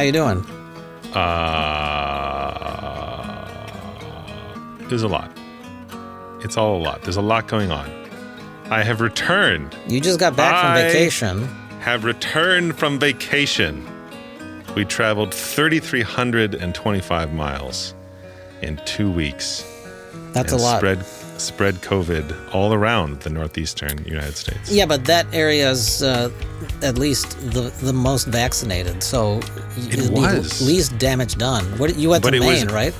How you doing? There's a lot. It's all a lot. There's a lot going on. I have returned. You just got back from vacation. Have returned from vacation. We traveled 3,325 miles in 2 weeks. That's a lot. Spread COVID all around the northeastern United States. Yeah, but that area is at least the most vaccinated, so it was least damage done. You went to Maine, right?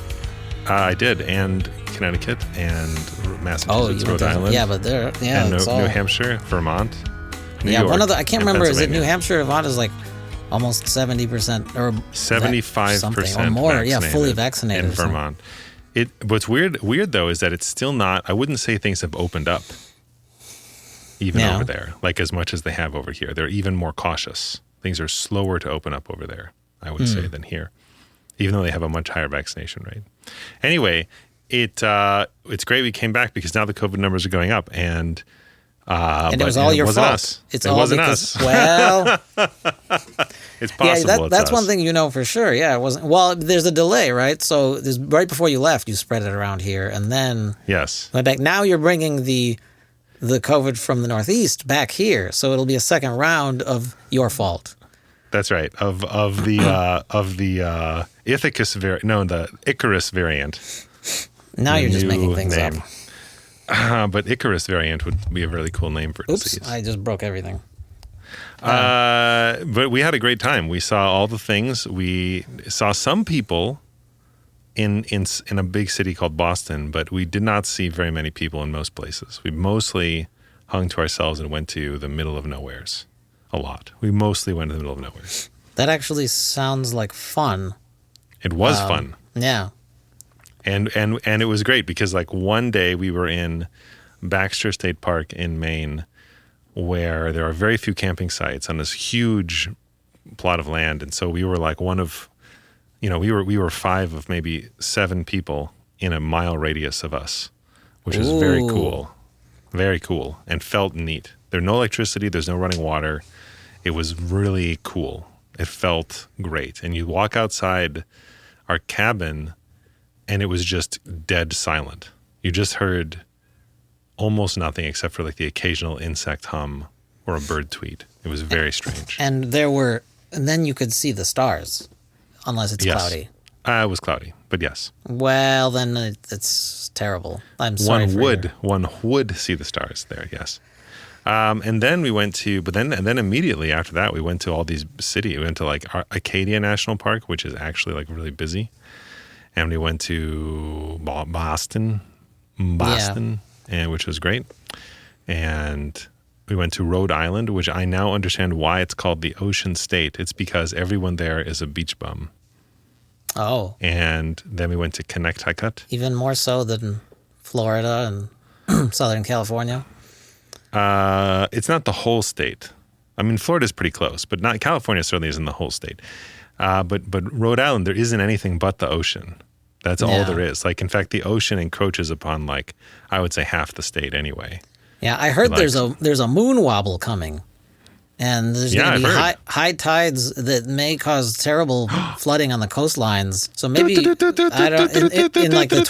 I did, and Connecticut, and Massachusetts, Rhode Island. Yeah, but and New Hampshire, Vermont, New York, I can't remember. Is it New Hampshire? Vermont is like almost 70% or 75% or more. Vaccinated fully vaccinated in Vermont. What's weird though is that it's still not. I wouldn't say things have opened up, even over there, like as much as they have over here. They're even more cautious. Things are slower to open up over there, I would say, than here, even though they have a much higher vaccination rate. Anyway, it's great we came back because now the COVID numbers are going up, and it was all your fault. It wasn't us. Well, it's possible. That's one thing you know for sure. Yeah, it wasn't. Well, there's a delay, right? So right before you left, you spread it around here, and then went back. Now you're bringing the COVID from the Northeast back here, so it'll be a second round of your fault. That's right. Of the the Icarus variant. Now you're just making things up. But Icarus variant would be a really cool name for a disease. I just broke everything. But we had a great time. We saw all the things. We saw some people in a big city called Boston, but we did not see very many people in most places. We mostly hung to ourselves and went to the middle of nowheres a lot. We mostly went to the middle of nowheres. That actually sounds like fun. It was fun. Yeah. And it was great because like one day we were in Baxter State Park in Maine, where there are very few camping sites on this huge plot of land, and so we were like we were 5 of maybe 7 people in a mile radius of us, which was very cool and felt neat. There's no electricity, there's no running water. It was really cool. It felt great, and you walk outside our cabin. And it was just dead silent. You just heard almost nothing except for like the occasional insect hum or a bird tweet. It was very strange. And then you could see the stars, unless it's cloudy. It was cloudy, but yes. Well, then it's terrible. I'm sorry. One would see the stars there, yes. And then we went to, and then immediately after that, we went to all these cities. We went to like Acadia National Park, which is actually like really busy. And we went to Boston, and which was great. And we went to Rhode Island, which I now understand why it's called the Ocean State. It's because everyone there is a beach bum. Oh. And then we went to Connecticut. Even more so than Florida and Southern California? It's not the whole state. I mean, Florida's pretty close, but not California certainly isn't the whole state. But Rhode Island, there isn't anything but the ocean. That's all there is. Like, in fact, the ocean encroaches upon, like, I would say half the state anyway. Yeah, I heard there's a moon wobble coming. And there's going to be high tides that may cause terrible flooding on the coastlines. So maybe in like the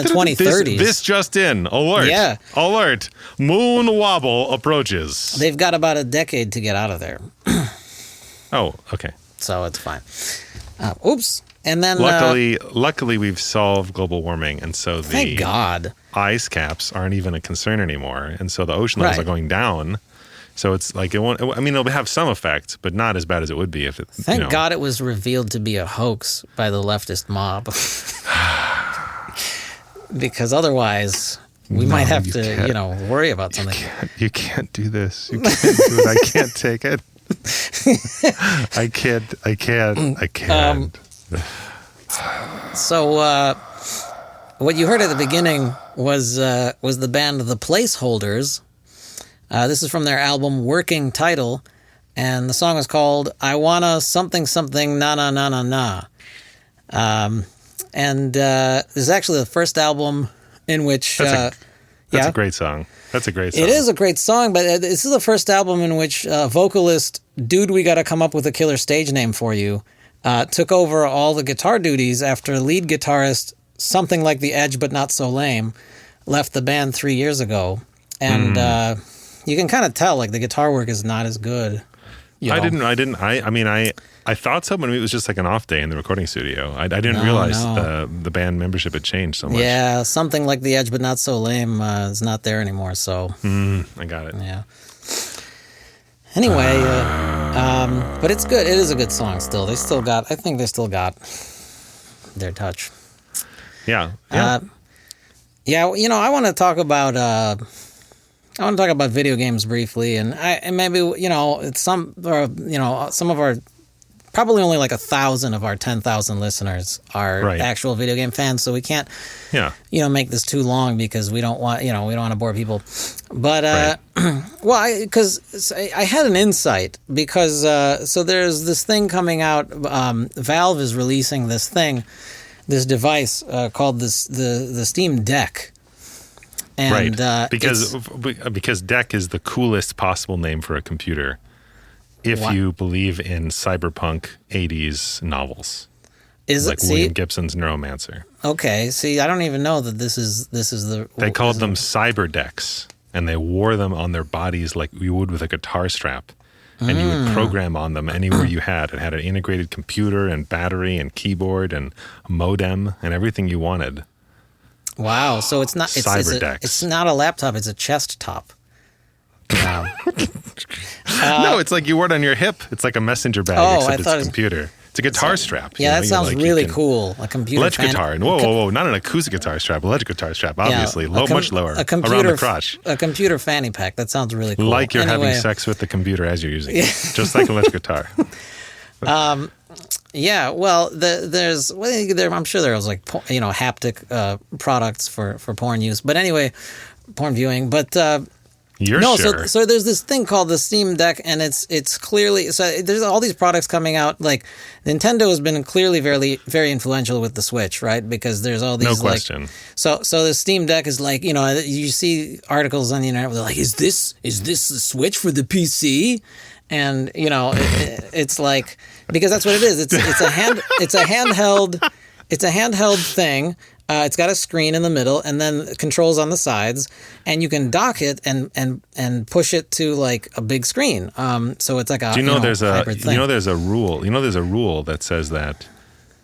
2030s. This just in. Alert. Yeah. Alert. Moon wobble approaches. They've got about a decade to get out of there. Oh, okay. So it's fine. Oops. And then luckily we've solved global warming, and so thank God ice caps aren't even a concern anymore, and so the ocean levels are going down. So it's like it won't. I mean, it'll have some effect, but not as bad as it would be if it. Thank God it was revealed to be a hoax by the leftist mob, because otherwise we might have to, worry about something. You can't do this. You can't do it. I can't take it. I can't. So what you heard at the beginning was the band The Placeholders. This is from their album Working Title, and the song is called I Wanna Something Something Na Na Na Na Na. And this is actually the first album in which... That's a great song. That's a great song. It is a great song, but this is the first album in which vocalist Dude We Gotta Come Up With a Killer Stage Name For You took over all the guitar duties after lead guitarist Something Like the Edge But Not So Lame left the band 3 years ago. And you can kind of tell, like, the guitar work is not as good. I thought so, but it was just like an off day in the recording studio. I didn't realize the band membership had changed so much. Yeah, Something Like the Edge But Not So Lame is not there anymore, so. I got it. Yeah. Anyway, but it's good. It is a good song still. I think they still got their touch. Yeah. Yeah, you know, I want to talk about video games briefly, and maybe, you know, some of our, probably only like 1,000 of our 10,000 listeners are actual video game fans, so we can't, make this too long because we don't want to bore people. But because I had an insight because so there's this thing coming out. Valve is releasing this device called the Steam Deck. And, because Deck is the coolest possible name for a computer. If you believe in cyberpunk 80s novels. William Gibson's Neuromancer. Okay, see, I don't even know that this is the... They called them cyber decks, and they wore them on their bodies like you would with a guitar strap. And you would program on them anywhere you had. It had an integrated computer and battery and keyboard and modem and everything you wanted. Wow, so it's not... It's not a laptop, it's a chest top. Wow. No, it's like you wear it on your hip. It's like a messenger bag, except it's a computer. It's a guitar strap. Yeah, that sounds really cool. A computer electric guitar. Whoa, not an acoustic guitar strap. Electric guitar strap, obviously. Much lower, around the crotch. A computer fanny pack. That sounds really cool. Like you're having sex with the computer as you're using it. Just like an electric guitar. Yeah, well, I'm sure there was haptic products for porn use. But anyway, porn viewing. But... sure. So there's this thing called the Steam Deck, and it's clearly, so there's all these products coming out. Like Nintendo has been clearly very, very influential with the Switch, right? Because there's all these, no question. So the Steam Deck is like, you see articles on the internet where they're like, is this the Switch for the PC? And it's like, because that's what it is. It's a handheld thing. It's got a screen in the middle and then controls on the sides, and you can dock it and push it to like a big screen. So it's like a hybrid thing. There's a rule. There's a rule that says that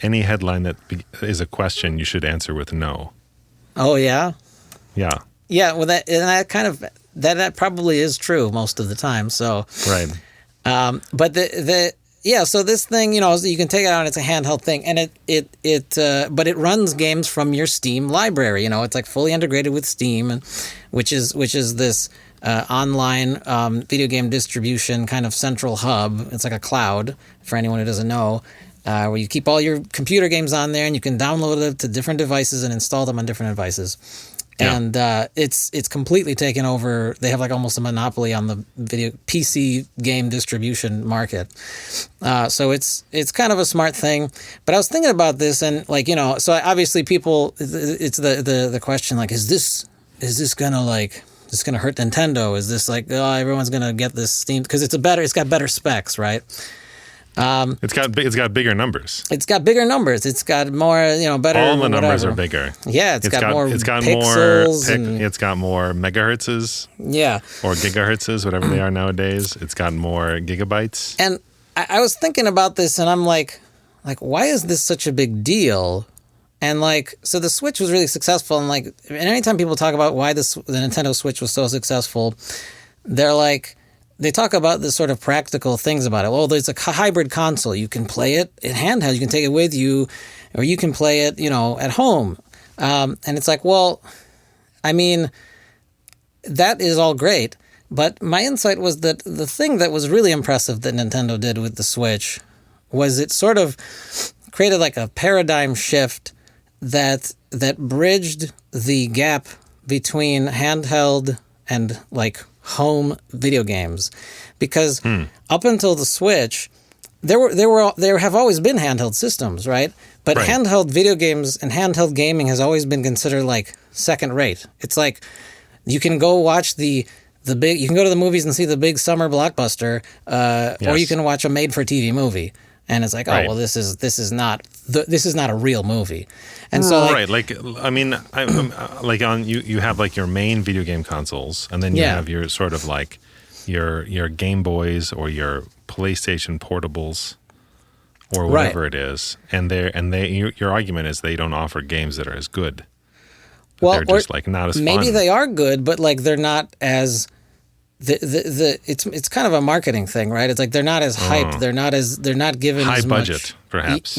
any headline that is a question you should answer with no. Oh yeah. Yeah. Yeah. Well, that kind of that probably is true most of the time. So right. But so this thing, you can take it out and it's a handheld thing, and but it runs games from your Steam library. It's like fully integrated with Steam, which is this online video game distribution kind of central hub. It's like a cloud for anyone who doesn't know, where you keep all your computer games on there, and you can download it to different devices and install them on different devices. Yeah. And it's completely taken over. They have like almost a monopoly on the video PC game distribution market. So it's kind of a smart thing. But I was thinking about this, and so obviously people, it's the question like, is this gonna hurt Nintendo? Is this like, everyone's gonna get this Steam because it's got better specs, right? It's got bigger numbers. It's got bigger numbers. It's got more, better. All the numbers are bigger. Yeah, it's got more. It's got pixels it's got more megahertzes. Yeah, or gigahertzes, whatever they are nowadays. It's got more gigabytes. And I was thinking about this, and I'm like, why is this such a big deal? And so the Switch was really successful, and anytime people talk about why the Nintendo Switch was so successful, they're like. They talk about the sort of practical things about it. Well, there's a hybrid console. You can play it in handheld. You can take it with you, or you can play it, at home. And it's like, well, I mean, that is all great. But my insight was that the thing that was really impressive that Nintendo did with the Switch was it sort of created like a paradigm shift that bridged the gap between handheld and home video games, because up until the Switch, there have always been handheld systems, right? But handheld video games and handheld gaming has always been considered second rate. It's like You can go watch the big. You can go to the movies and see the big summer blockbuster, or you can watch a made-for-TV movie. And it's like, oh, well, this is not a real movie, and so right, like I mean, like on you have like your main video game consoles, and then you have your sort of like your Game Boys or your PlayStation portables or whatever it is, and your argument is they don't offer games that are as good. Well, they're just like not as fun. Maybe they are good, but like they're not as. It's kind of a marketing thing, right? It's like they're not as hyped. They're not given high as budget, much, perhaps.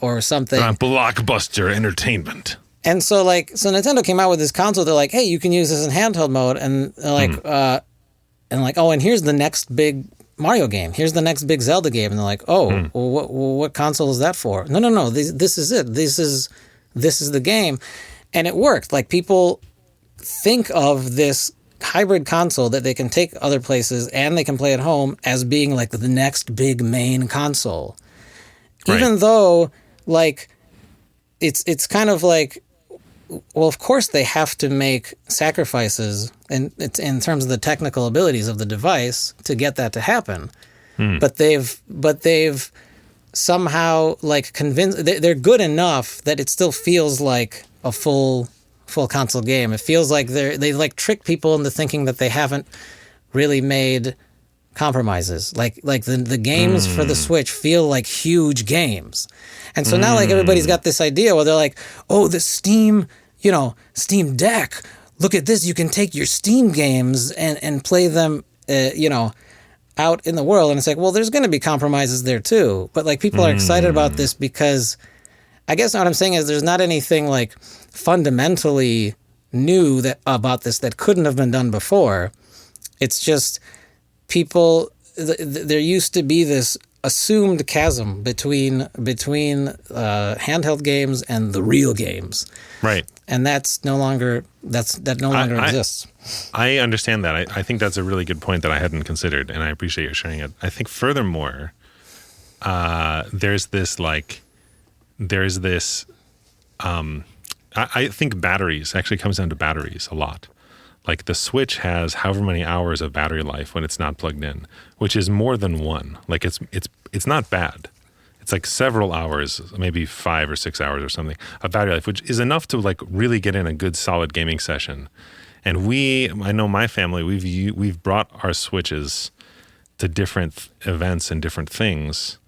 Or something. Not blockbuster entertainment. And so Nintendo came out with this console. They're like, hey, you can use this in handheld mode, and they're like, and here's the next big Mario game. Here's the next big Zelda game, and they're like, well, what console is that for? No. This is it. This is the game, and it worked. Like people think of this hybrid console that they can take other places and they can play at home as being like the next big main console. Right. Even though like it's kind of like, well, of course they have to make sacrifices and it's in terms of the technical abilities of the device to get that to happen. But they've somehow like convinced they're good enough that it still feels like a full console game. It feels like they like trick people into thinking that they haven't really made compromises. Like the games for the Switch feel like huge games. And so now like everybody's got this idea where they're like, oh, the Steam Deck. Look at this. You can take your Steam games and play them, out in the world. And it's like, well, there's going to be compromises there too. But like people are excited about this because I guess what I'm saying is there's not anything like fundamentally new about this that couldn't have been done before. It's just people. There used to be this assumed chasm between handheld games and the real games, right? And that's no longer exists. I understand that. I think that's a really good point that I hadn't considered, and I appreciate you sharing it. I think furthermore, there's this. I think batteries actually comes down to batteries a lot. Like the Switch has however many hours of battery life when it's not plugged in, which is more than one. Like it's not bad. It's like several hours, maybe 5 or 6 hours or something of battery life, which is enough to like really get in a good solid gaming session. And I know my family, we've brought our Switches to different events and different things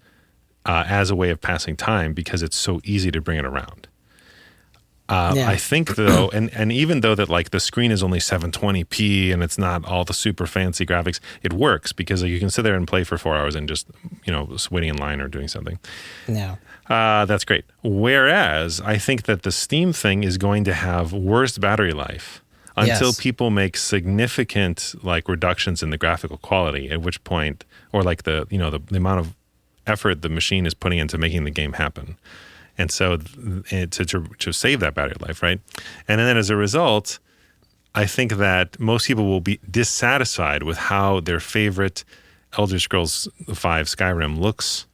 as a way of passing time because it's so easy to bring it around. I think though, and even though that like the screen is only 720p and it's not all the super fancy graphics, it works because you can sit there and play for 4 hours and just, waiting in line or doing something. Yeah. That's great. Whereas I think that the Steam thing is going to have worse battery life until people make significant like reductions in the graphical quality, at which point, or like the amount of effort the machine is putting into making the game happen. And so to save that battery life, right? And then as a result, I think that most people will be dissatisfied with how their favorite Elder Scrolls V Skyrim looks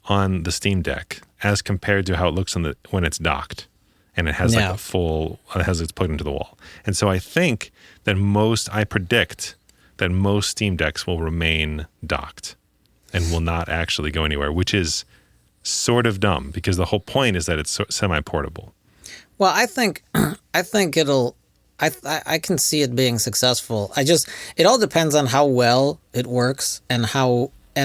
on the Steam Deck as compared to how it looks when it's docked and it has it's plugged into the wall. And so I predict that most Steam Decks will remain docked and will not actually go anywhere, which is sort of dumb because the whole point is that it's semi-portable. Well, I think it'll. I can see it being successful. It all depends on how well it works and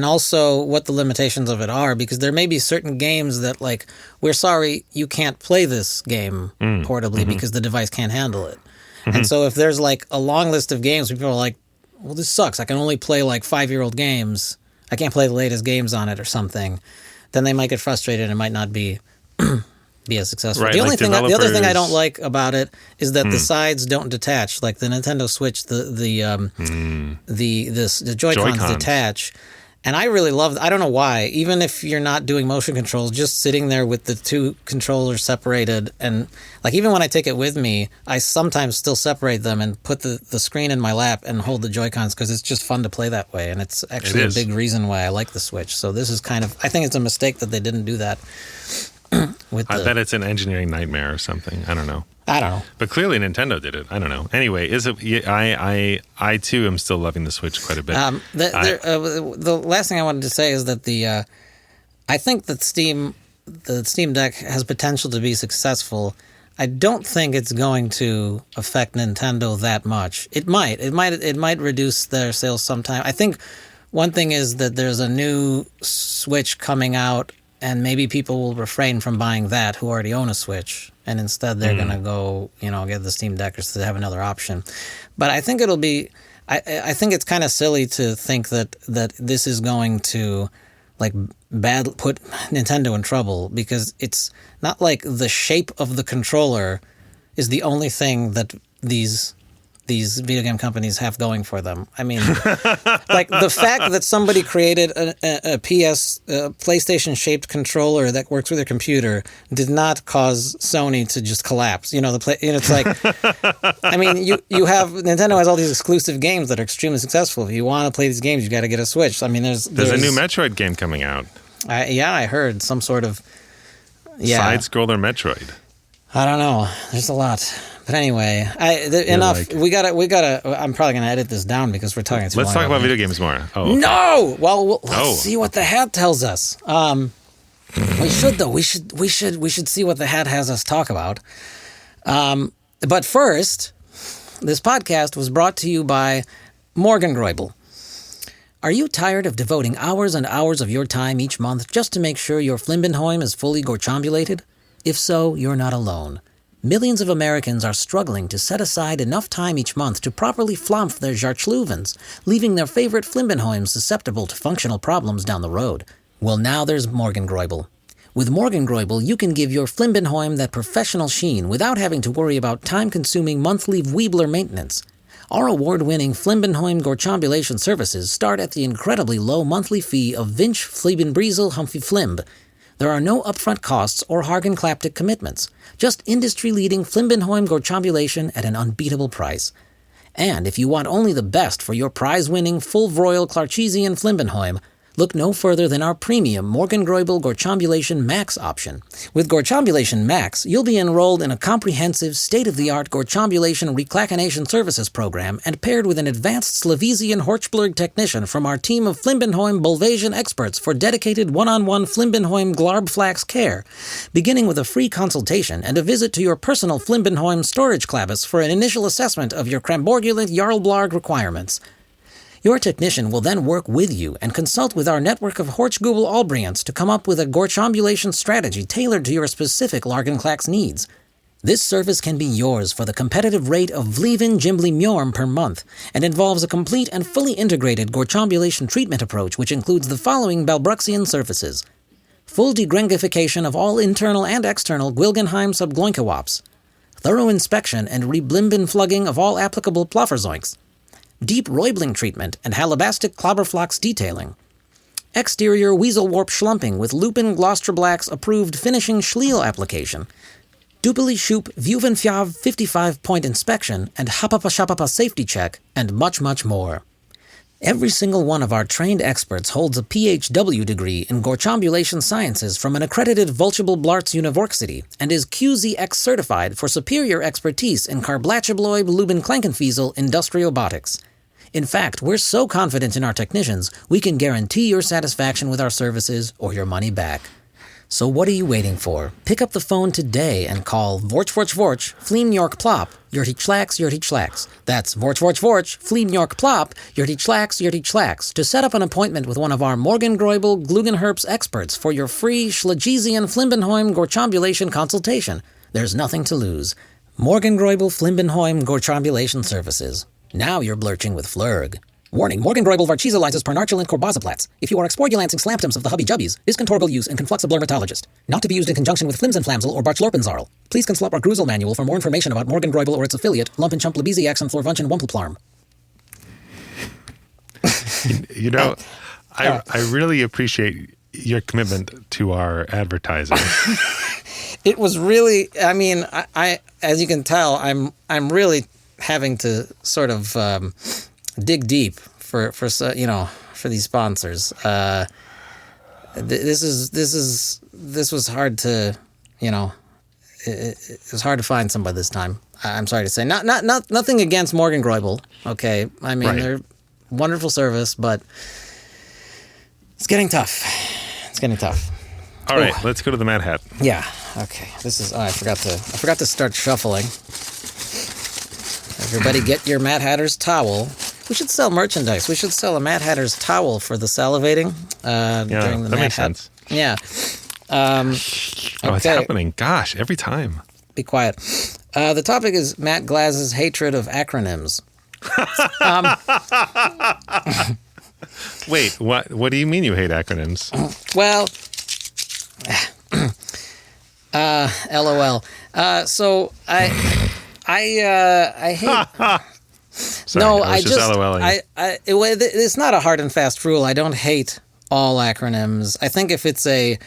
also what the limitations of it are, because there may be certain games that like, we're sorry, you can't play this game portably because the device can't handle it. And so if there's like a long list of games, people are like, well, this sucks. I can only play like 5-year-old games. I can't play the latest games on it or something. Then they might get frustrated and it might not be as successful. Right, the other thing I don't like about it is that the sides don't detach. Like the Nintendo Switch, the Joy-Cons detach. And I really love, I don't know why, even if you're not doing motion controls, just sitting there with the two controllers separated, and like even when I take it with me, I sometimes still separate them and put the screen in my lap and hold the Joy-Cons because it's just fun to play that way, and it's actually a big reason why I like the Switch. So this is kind of, I think it's a mistake that they didn't do that. I bet it's an engineering nightmare or something. I don't know. But clearly Nintendo did it. I don't know. Anyway, I too am still loving the Switch quite a bit. The last thing I wanted to say is that I think that the Steam Deck has potential to be successful. I don't think it's going to affect Nintendo that much. It might reduce their sales sometime. I think one thing is that there's a new Switch coming out, and maybe people will refrain from buying that who already own a Switch, and instead they're going to go, get the Steam Deck or to have another option. But I think it'll be. I think it's kind of silly to think that this is going to put Nintendo in trouble, because it's not like the shape of the controller is the only thing that these video game companies have going for them. I mean, the fact that somebody created a PlayStation-shaped controller that works with a computer did not cause Sony to just collapse. It's like, I mean, you have Nintendo has all these exclusive games that are extremely successful. If you want to play these games, you got to get a Switch. I mean, there's a new Metroid game coming out. I heard some sort of side-scroller Metroid. I don't know. There's a lot. But anyway, enough. We gotta. I'm probably gonna edit this down because we're talking too long. Let's talk about video games more. Oh, okay. No. Well, let's see what the hat tells us. We should though. We should see what the hat has us talk about. But first, this podcast was brought to you by Morgengroible. Are you tired of devoting hours and hours of your time each month just to make sure your Flimbenheim is fully gorchambulated? If so, you're not alone. Millions of Americans are struggling to set aside enough time each month to properly flamf their Jarchluvens, leaving their favorite Flimbenheims susceptible to functional problems down the road. Well, now there's Morgengroible. With Morgengroible, you can give your Flimbenheim that professional sheen without having to worry about time-consuming monthly Weebler maintenance. Our award-winning Flimbenheim gorchambulation services start at the incredibly low monthly fee of Vinch Fliebenbriesel Humphy Flimb. There are no upfront costs or Hagen-Klaptic commitments, just industry-leading Flimbenheim gorchambulation at an unbeatable price. And if you want only the best for your prize-winning full-vroil Clarchesian Flimbenheim, look no further than our premium Morgengroible Gorchambulation Max option. With Gorchambulation Max, you'll be enrolled in a comprehensive, state-of-the-art Gorchambulation Reclacination Services program and paired with an advanced Slavesian Horchblurg technician from our team of Flimbenheim Bulvasian experts for dedicated one-on-one Flimbenheim Glarbflax care, beginning with a free consultation and a visit to your personal Flimbenheim storage clavis for an initial assessment of your Cramborgulent Jarlblarg requirements. Your technician will then work with you and consult with our network of Horchgubel Albriants to come up with a gorchambulation strategy tailored to your specific Largenklax needs. This service can be yours for the competitive rate of Vlieven Jimbly Mjorm per month and involves a complete and fully integrated gorchambulation treatment approach which includes the following Balbruxian surfaces. Full degrengification of all internal and external Gwilgenheim subgloinkewaps. Thorough inspection and reblimben flugging of all applicable plofferzoinks. Deep roibling treatment and halabastic Klobberflox detailing. Exterior weasel warp schlumping with Lupin Glosterblacks approved finishing Schliel application. Dupli Shoop Vuvenfjav 55-point inspection and Hapapa safety check, and much, much more. Every single one of our trained experts holds a PhD degree in Gorchambulation Sciences from an accredited Volchable Blarts University and is QZX certified for superior expertise in Carblatchabloib Lubin Klankenfiesel Industriobotics. In fact, we're so confident in our technicians, we can guarantee your satisfaction with our services or your money back. So what are you waiting for? Pick up the phone today and call Vorch, Fleem York Plop, Yurty Chlacks. That's Vorch, Fleem York Plop, Yurty Chlacks, to set up an appointment with one of our Morgengroible Glugenherps experts for your free Schlagesian Flimbenheim Gorchambulation consultation. There's nothing to lose. Morgengroible Flimbenheim Gorchambulation Services. Now you're blurching with Flurg. Warning, Morgengroible varchizolizes parnarchulent corbazoplatz. If you are exporgulancing slamptums of the hubby-jubbies, is contorgal use in confluxiblermatologist. Not to be used in conjunction with flimsenflamsel or barchlorpenzarl. Please consult our Gruzel manual for more information about Morgengroible or its affiliate, Lumpenchumplebesiax and Florvunchen Wumpelplarm. I really appreciate your commitment to our advertising. It was really, I as you can tell, I'm really having to sort of dig deep for these sponsors. This was hard to it was hard to find somebody this time. I'm sorry to say. Nothing against Morgengroible. Okay, I mean they're wonderful service, but it's getting tough. It's getting tough. All right, let's go to the Mad Hat. Yeah. Okay. This is. I forgot to start shuffling. Everybody, get your Mad Hatter's towel. We should sell merchandise. We should sell a Mad Hatter's towel for the salivating. During the that makes sense. Yeah. It's happening. Gosh, every time. Be quiet. The topic is Matt Glaz's hatred of acronyms. Wait, what do you mean you hate acronyms? Well, LOL. So I hate. Sorry, no, I was just LOLing. It's not a hard and fast rule. I don't hate all acronyms. I think if it's if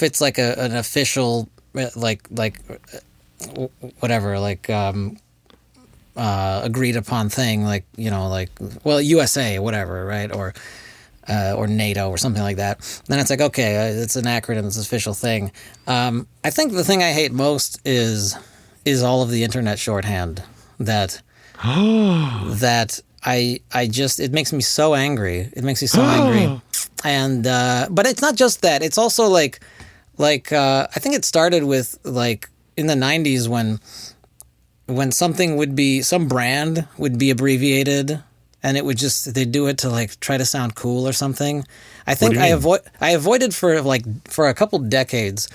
it's like an official, agreed upon thing, USA, whatever, right? Or NATO or something like that, then it's like, okay, it's an acronym, it's an official thing. I think the thing I hate most is all of the internet shorthand that I just, it makes me so angry. It makes me so angry. And but it's not just that. It's also like I think it started with in the 90s when something would be, some brand would be abbreviated. And it would they'd do it to try to sound cool or something. I think I avoided for a couple decades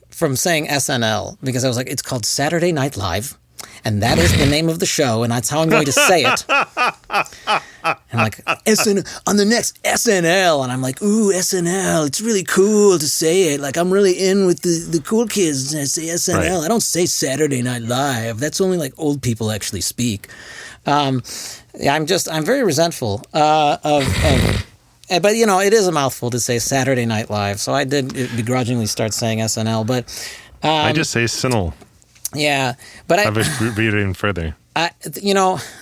from saying SNL because I was like, it's called Saturday Night Live, and that is the name of the show, and that's how I'm going to say it. And SNL on the next SNL, and I'm like, ooh, SNL, it's really cool to say it. I'm really in with the cool kids, and I say SNL. Right. I don't say Saturday Night Live. That's only old people actually speak. I'm very resentful but it is a mouthful to say Saturday Night Live, so I did begrudgingly start saying SNL, but I just say SNL. Yeah, but I would read it even further.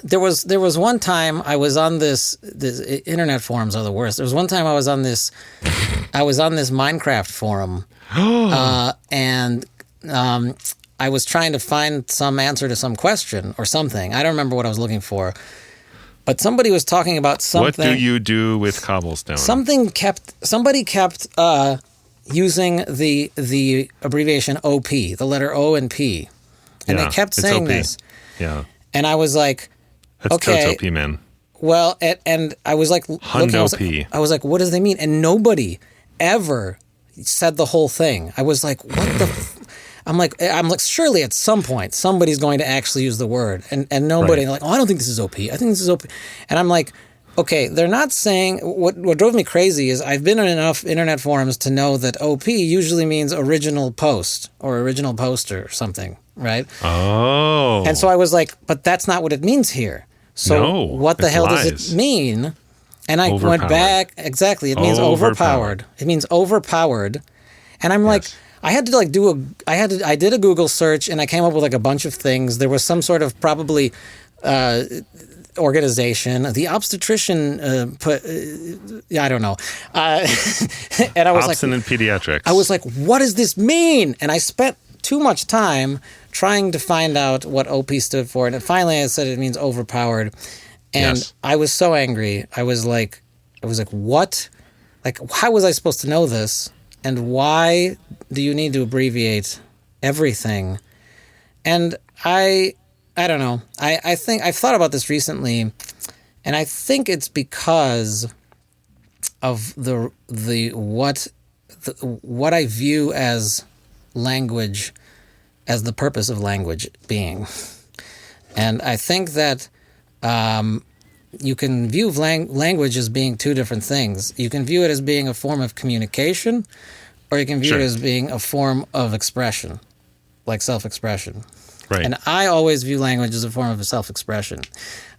There was one time I was on this internet forums are the worst. There was one time I was on this Minecraft forum, and I was trying to find some answer to some question or something. I don't remember what I was looking for. But somebody was talking about something. What do you do with cobblestone? Somebody kept using the abbreviation OP, the letter O and P. And they kept saying this. Yeah. And I was like, that's okay. OP, man. Well, and I was like, Hundo-P. I was like, what does they mean? And nobody ever said the whole thing. I was like, what the I'm like, surely at some point somebody's going to actually use the word, and nobody. Right. I don't think this is OP. I think this is OP, and I'm like, okay, they're not saying. What drove me crazy is I've been in enough internet forums to know that OP usually means original post or original poster or something, right? Oh, and so I was like, but that's not what it means here. So what the hell does it mean? And I went back. Exactly, it means overpowered. It means overpowered, and I'm like. I had to I did a Google search and I came up with a bunch of things. There was some sort of probably organization, the obstetrician I don't know. And I was Obstin and pediatrics. I was like, what does this mean? And I spent too much time trying to find out what OP stood for, and finally I said it means overpowered. And I was so angry. I was like, what? How was I supposed to know this? And why do you need to abbreviate everything? And I don't know. I think I've thought about this recently, and I think it's because of what I view as language, as the purpose of language being. And I think that you can view language as being two different things. You can view it as being a form of communication, or you can view it as being a form of expression, like self-expression. Right. And I always view language as a form of self-expression.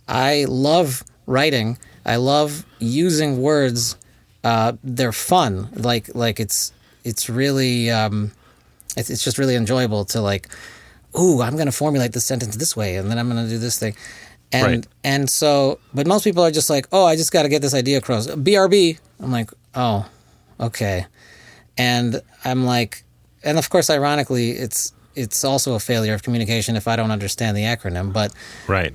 I love writing. I love using words. They're fun. It's really it's just really enjoyable to ooh, I'm going to formulate this sentence this way, and then I'm going to do this thing. And so, but most people are just like, oh, I just got to get this idea across. BRB. I'm like, oh, okay. And I'm like, and of course, ironically, it's also a failure of communication if I don't understand the acronym. But right.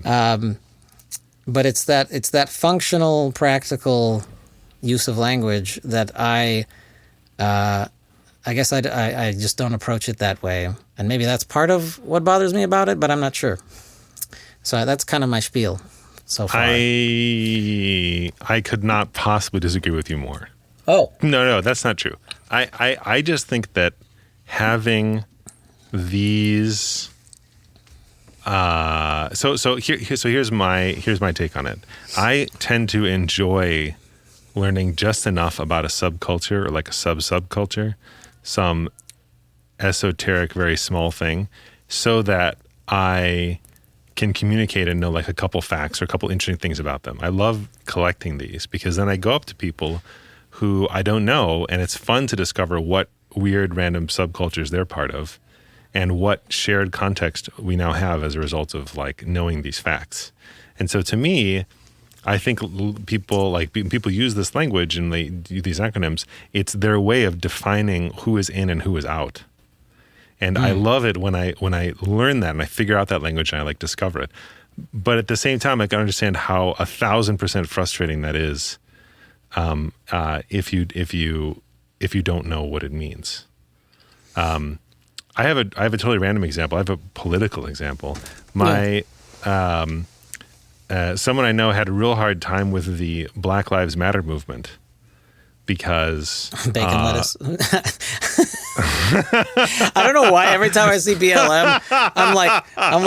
But it's that functional, practical use of language that I guess I just don't approach it that way, and maybe that's part of what bothers me about it, but I'm not sure. So that's kind of my spiel so far. I could not possibly disagree with you more. Oh. No, that's not true. I just think that having these here's my take on it. I tend to enjoy learning just enough about a subculture or like a subculture, some esoteric, very small thing, so that I can communicate and know like a couple facts or a couple interesting things about them. I love collecting these because then I go up to people who I don't know, and it's fun to discover what weird random subcultures they're part of and what shared context we now have as a result of like knowing these facts. And so to me, I think people use this language and they do these acronyms. It's their way of defining who is in and who is out. And I love it when I learn that and I figure out that language and I like discover it. But at the same time, I can understand how 1,000% frustrating that is if you don't know what it means. I have a totally random example. I have a political example. Someone I know had a real hard time with the Black Lives Matter movement because bacon lettuce. I don't know why. Every time I see BLM, I'm like, I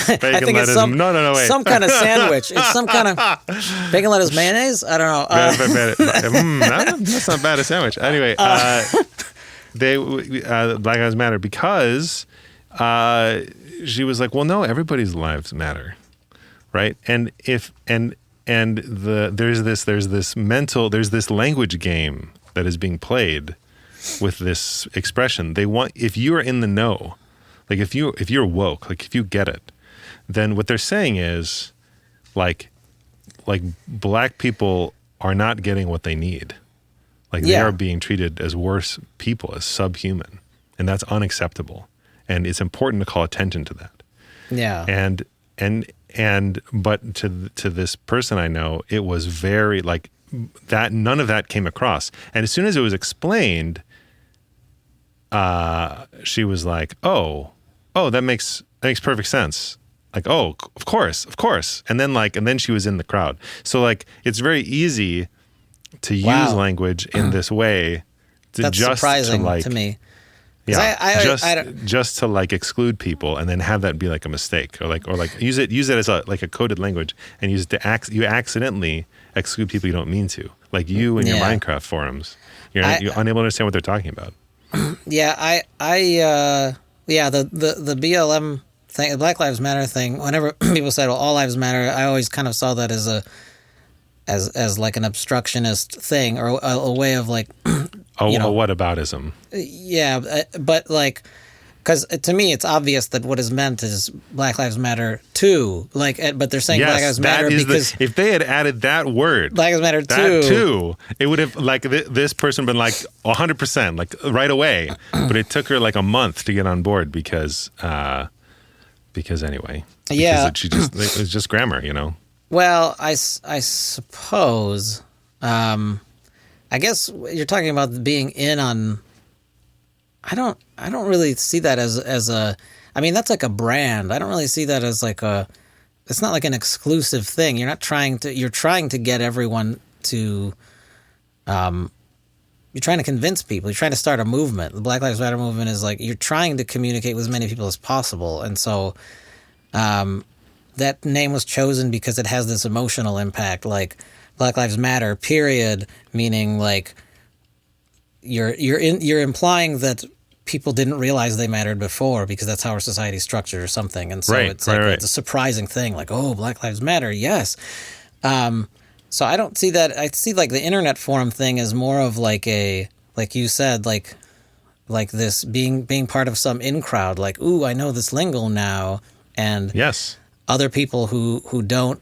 think lettuce. it's some wait. some kind of sandwich. It's some kind of bacon lettuce mayonnaise. I don't know. That's not bad a sandwich. Anyway, Black Lives Matter because she was like, well, no, everybody's lives matter. Right. And there's this language game that is being played with this expression. They want, if you are in the know, like if you're woke, like if you get it, then what they're saying is like black people are not getting what they need. Like they are being treated as worse people, as subhuman, and that's unacceptable. And it's important to call attention to that. Yeah. But to this person I know, it was very like that. None of that came across. And as soon as it was explained, she was like, "Oh, that makes perfect sense." Like, "Oh, of course." And then she was in the crowd. So like, it's very easy to use language in this way. That's surprising to me. Yeah, just to like exclude people and then have that be like a mistake or like use it as a coded language and use it to you accidentally exclude people you don't mean to, like you in your Minecraft forums. You're unable to understand what they're talking about. Yeah, the BLM thing, the Black Lives Matter thing. Whenever people said, "Well, all lives matter," I always kind of saw that as like an obstructionist thing or a way of like. A whataboutism. Yeah, but like, because to me it's obvious that what is meant is Black Lives Matter too. Like, but they're saying Black Lives Matter because if they had added that word, Black Lives Matter too, it would have like this person been like 100%, like right away. But it took her like a month to get on board because anyway, it was just grammar, you know. Well, I suppose. I guess you're talking about being in on. I don't really see that as a. I mean, that's like a brand. I don't really see that as like a. It's not like an exclusive thing. You're trying to get everyone to. You're trying to convince people. You're trying to start a movement. The Black Lives Matter movement is like you're trying to communicate with as many people as possible, and so. That name was chosen because it has this emotional impact, like. Black Lives Matter, period, meaning like you're implying that people didn't realize they mattered before because that's how our society's structured or something. And so it's a surprising thing, like, oh, Black Lives Matter, yes. So I don't see that. I see like the internet forum thing as more of like like you said, like this being part of some in crowd, like, ooh, I know this lingo now. And other people who don't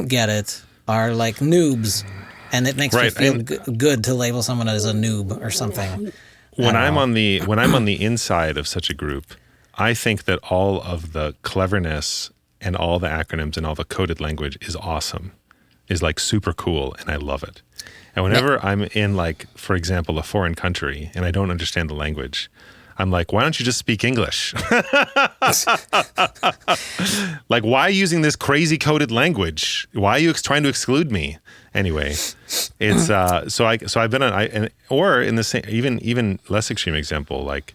get it are like noobs, and it makes me feel good to label someone as a noob or something. when I'm on the inside of such a group, I think that all of the cleverness and all the acronyms and all the coded language is awesome, is like super cool, and I love it. And whenever I'm in, like, for example, a foreign country and I don't understand the language, I'm like, why don't you just speak English? Like, why are you using this crazy coded language? Why are you trying to exclude me? Anyway, it's so I've been on or in the same even less extreme example, like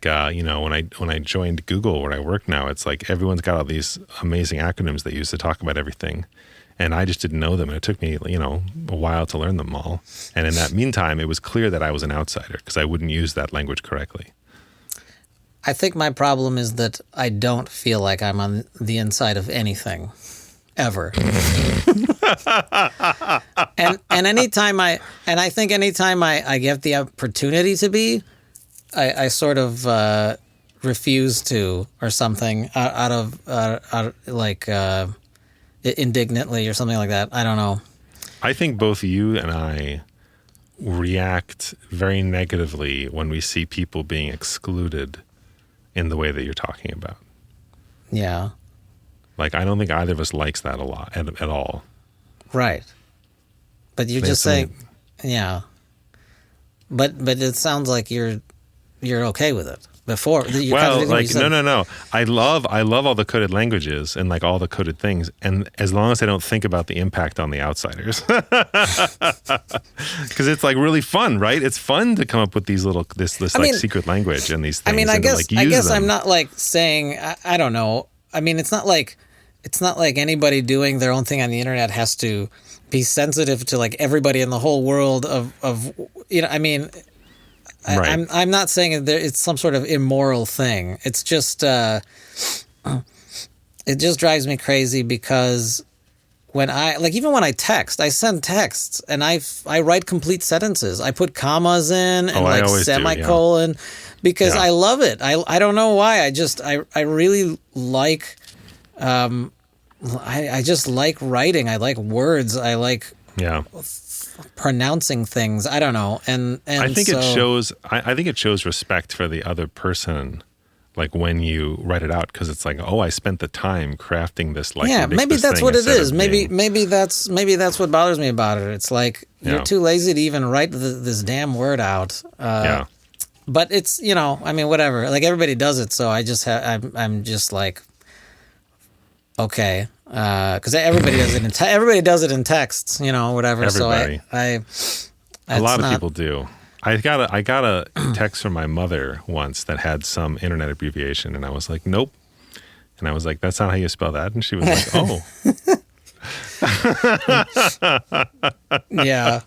you know, when I joined Google where I work now, it's like everyone's got all these amazing acronyms they use to talk about everything. And I just didn't know them. And it took me, you know, a while to learn them all. And in that meantime, it was clear that I was an outsider because I wouldn't use that language correctly. I think my problem is that I don't feel like I'm on the inside of anything, ever. and I think anytime I get the opportunity to be, I sort of refuse to, or something, out of indignantly or something like that. I don't know. I think both you and I react very negatively when we see people being excluded in the way that you're talking about. Yeah. Like, I don't think either of us likes that a lot at all. Right. But you're just saying, yeah. But it sounds like you're okay with it. Before, no. I love all the coded languages and like all the coded things, and as long as I don't think about the impact on the outsiders, because it's like really fun, right? It's fun to come up with this secret language and these things. I mean, I guess I'm not like saying I don't know. I mean, it's not like anybody doing their own thing on the internet has to be sensitive to like everybody in the whole world of you know. I mean. Right. I'm not saying it's some sort of immoral thing. It's just it just drives me crazy because when even when I text, I send texts and I write complete sentences. I put commas in and semicolon because I love it. I don't know why. I really like I just like writing. I like words. I like pronouncing things. I don't know. And I think it shows I think it shows respect for the other person, like when you write it out, because it's like, oh, I spent the time crafting this, like, maybe that's what it is. Maybe that's what bothers me about it. It's like you're too lazy to even write this damn word out. But it's, you know, I mean, whatever. Like, everybody does it, so I just I'm just like, okay. Because everybody does it everybody does it in texts, you know, whatever. Everybody. So a lot of people do. I got a text from my mother once that had some internet abbreviation, and I was like, nope. And I was like, that's not how you spell that. And she was like, oh. Yeah.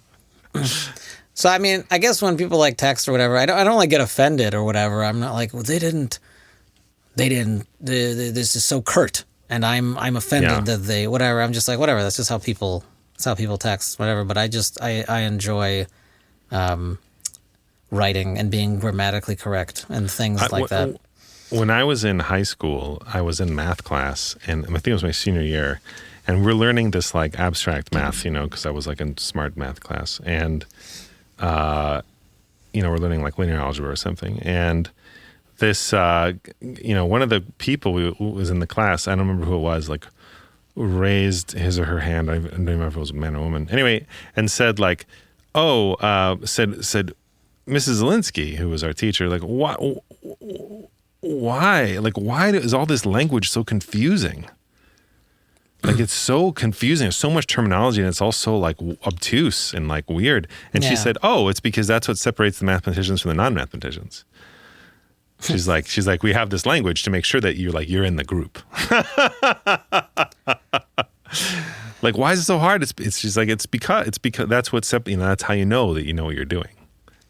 So I mean, I guess when people like text or whatever, I don't like get offended or whatever. I'm not like, well, they didn't. This is so curt. And I'm offended that they whatever. I'm just like, whatever. That's just how people text, whatever. But I enjoy writing and being grammatically correct and things like that. When I was in high school, I was in math class, and I think it was my senior year, and we're learning this like abstract math, you know, because I was like in smart math class, and you know, we're learning like linear algebra or something, and this, you know, one of the people who was in the class, I don't remember who it was, like raised his or her hand. I don't remember if it was a man or a woman. Anyway, and said like, said Mrs. Zelinsky, who was our teacher, like, why? Like, why is all this language so confusing? Like, it's so confusing. There's so much terminology, and it's all so like obtuse and like weird. And she said, oh, it's because that's what separates the mathematicians from the non-mathematicians. She's like, we have this language to make sure that you're in the group. Like, why is it so hard? She's like, it's because that's what's, you know, that's how you know that you know what you're doing.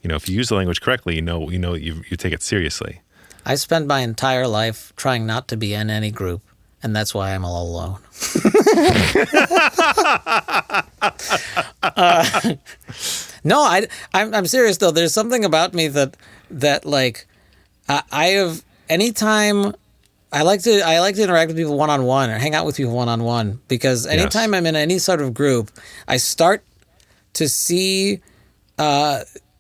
You know, if you use the language correctly, you know you take it seriously. I spend my entire life trying not to be in any group, and that's why I'm all alone. No, I'm serious though. There's something about me that like. I have anytime I like to interact with people one-on-one or hang out with people one-on-one, because anytime I'm in any sort of group, I start to see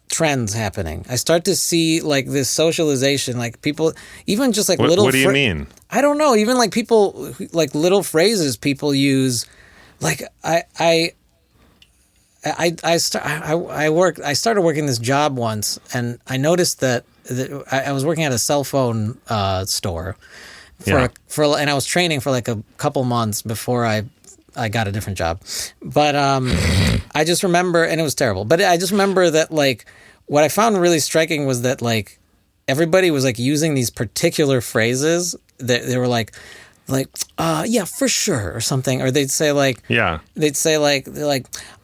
trends happening. I start to see like this socialization, like people, even just like little. What do you mean? I don't know. Even like people, like little phrases people use. Like I started working this job once, and I noticed that I was working at a cell phone store and I was training for like a couple months before I got a different job. But I just remember, and it was terrible, but I just remember that like what I found really striking was that like everybody was like using these particular phrases that they were like, yeah, for sure, or something. Or they'd say like,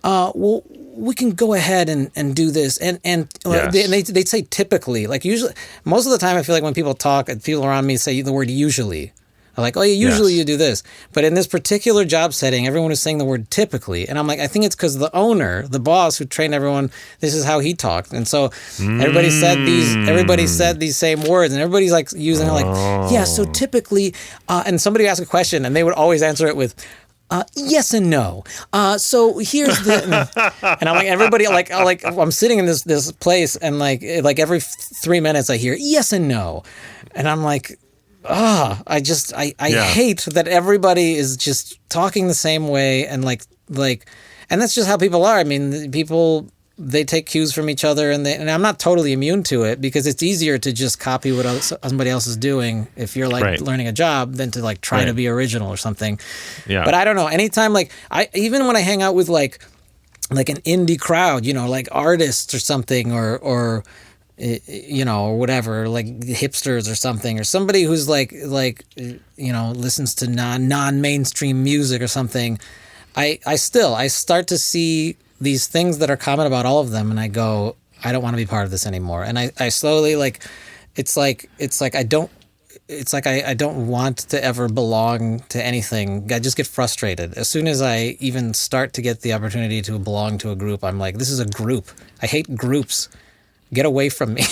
well, we can go ahead and do this. And they'd say typically, like usually, most of the time I feel like when people talk, people around me say the word usually. Like, oh, yeah, usually you do this. But in this particular job setting, everyone is saying the word typically. And I'm like, I think it's because the owner, the boss who trained everyone, this is how he talked. And so everybody said these same words. And everybody's like using it like, yeah, so typically, and somebody asked a question and they would always answer it with, yes and no. So here's the, and I'm like, everybody, like I'm sitting in this place and like every 3 minutes I hear yes and no. And I'm like, I hate that everybody is just talking the same way and like, and that's just how people are. I mean, people, they take cues from each other and I'm not totally immune to it because it's easier to just copy what somebody else is doing if you're like learning a job than to like try to be original or something. Yeah. But I don't know. Anytime like even when I hang out with like an indie crowd, you know, like artists or something or you know, or whatever, like hipsters or something, or somebody who's like you know, listens to non-mainstream music or something, I start to see these things that are common about all of them, and I go, I don't want to be part of this anymore. And I slowly like I don't want to ever belong to anything. I just get frustrated. As soon as I even start to get the opportunity to belong to a group, I'm like, this is a group. I hate groups. Get away from me.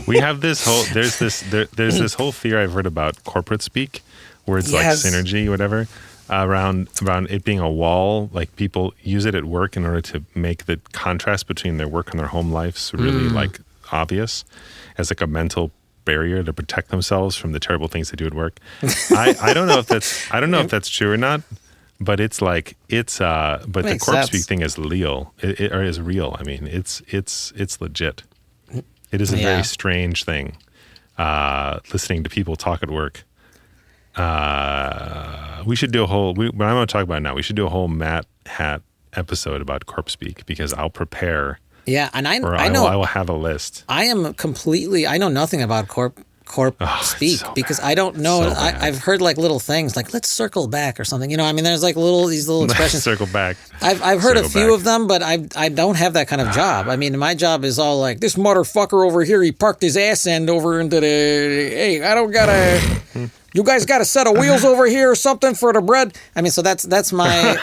We have this whole there's this whole fear I've heard about corporate speak, where it's like synergy, whatever, around it being a wall. Like people use it at work in order to make the contrast between their work and their home lives really like obvious, as like a mental barrier to protect themselves from the terrible things they do at work. I don't know if that's true or not. But it's like but the corp speak thing is real. Is real. I mean, it's legit. It is a very strange thing. Listening to people talk at work. We should do a whole. What I'm going to talk about now. We should do a whole Matt Hat episode about corp speak because I'll prepare. Yeah, and I will have a list. I know nothing about corp speak because I don't know. I've heard like little things like let's circle back or something. You know, I mean, there's like these little expressions. Circle back. I've heard a few of them, but I don't have that kind of job. I mean, my job is all like this motherfucker over here. He parked his ass end over into the. Hey, I don't gotta. You guys got a set of wheels over here or something for the bread? I mean, so that's my.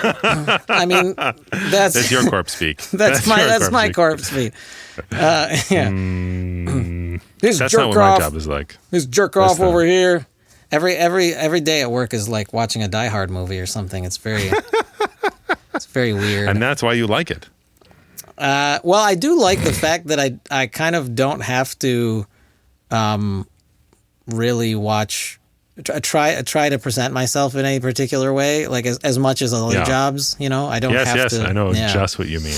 I mean, that's your corp speak. That's my corp speak. Yeah. That's not what my job is like. This jerk off over here. Every day at work is like watching a Die Hard movie or something. It's very weird. And that's why you like it. Well, I do like the fact that I kind of don't have to really try to present myself in a particular way, like as much as other jobs. You know, I don't have to. Yes, I know just what you mean.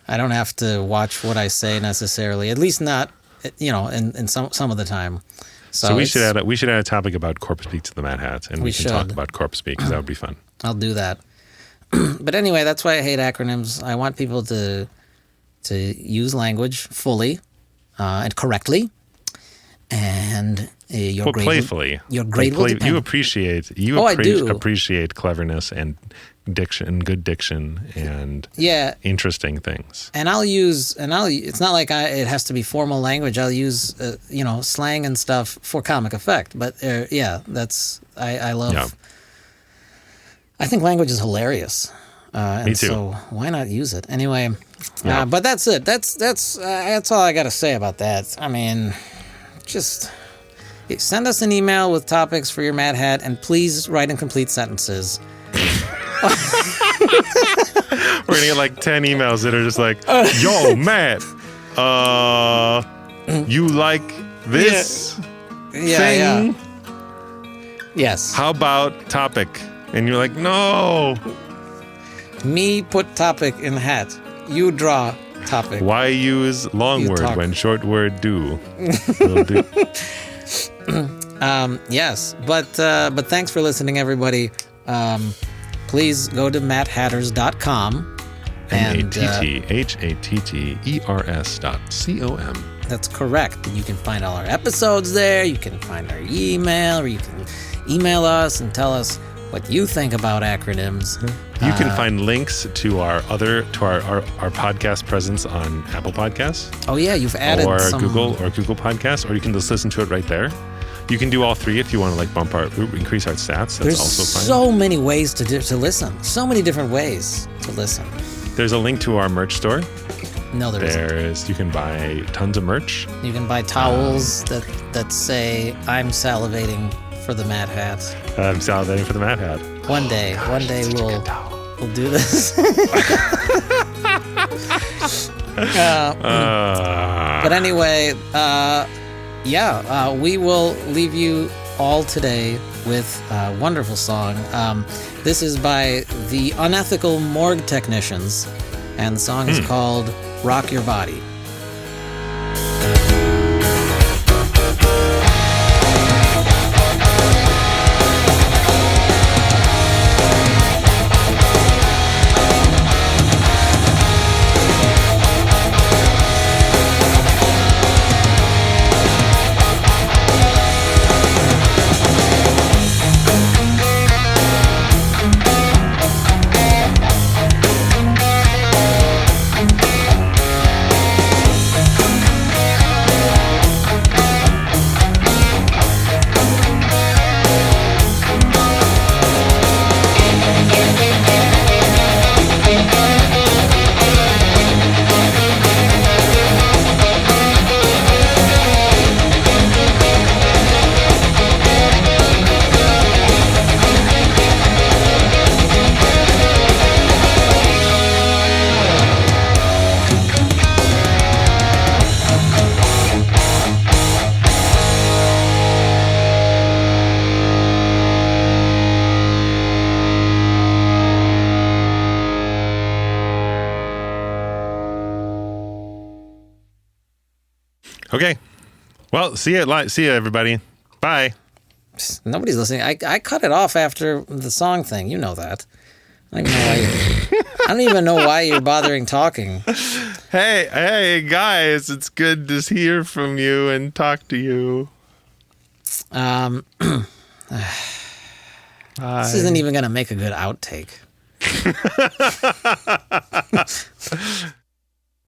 I don't have to watch what I say necessarily, at least not, you know, in some of the time. So we should add a topic about corp speak to the Mad Hats, and we can talk about corp speak because that would be fun. I'll do that. But anyway, that's why I hate acronyms. I want people to use language fully and correctly, and playfully. Your grade will depend. You appreciate cleverness and diction, good diction, and interesting things. And it's not like it has to be formal language. I'll use slang and stuff for comic effect. But I love. Yeah. I think language is hilarious. Me too. So why not use it anyway? But that's it. That's all I got to say about that. I mean, just send us an email with topics for your Mad Hat, and please write in complete sentences. We're gonna get like 10 emails that are just like, "Yo, Matt, you like this thing? Yes. How about topic? And you're like, no. Me put topic in hat. You draw topic. Why use long word when short word do? Will do. Yes, but thanks for listening, everybody. Please go to matthatters.com. MATTHATTERS.com. That's correct. And you can find all our episodes there. You can find our email, or you can email us and tell us what you think about acronyms. You can find links to our podcast presence on Apple Podcasts. Oh yeah, you've added Google Podcasts, or you can just listen to it right there. You can do all three if you want to increase our stats. That's also fine. There's so many ways to listen. So many different ways to listen. There's a link to our merch store. No, there isn't. You can buy tons of merch. You can buy towels that say, I'm salivating for the Mad Hat. I'm salivating for the Mad Hat. One day we'll do this. But anyway, we will leave you all today with a wonderful song. This is by the Unethical Morgue Technicians, and the song is called Rock Your Body. Okay. Well, see you, everybody. Bye. Nobody's listening. I cut it off after the song thing. You know that. I don't even know why you're bothering talking. Hey, guys! It's good to hear from you and talk to you. This isn't even gonna make a good outtake.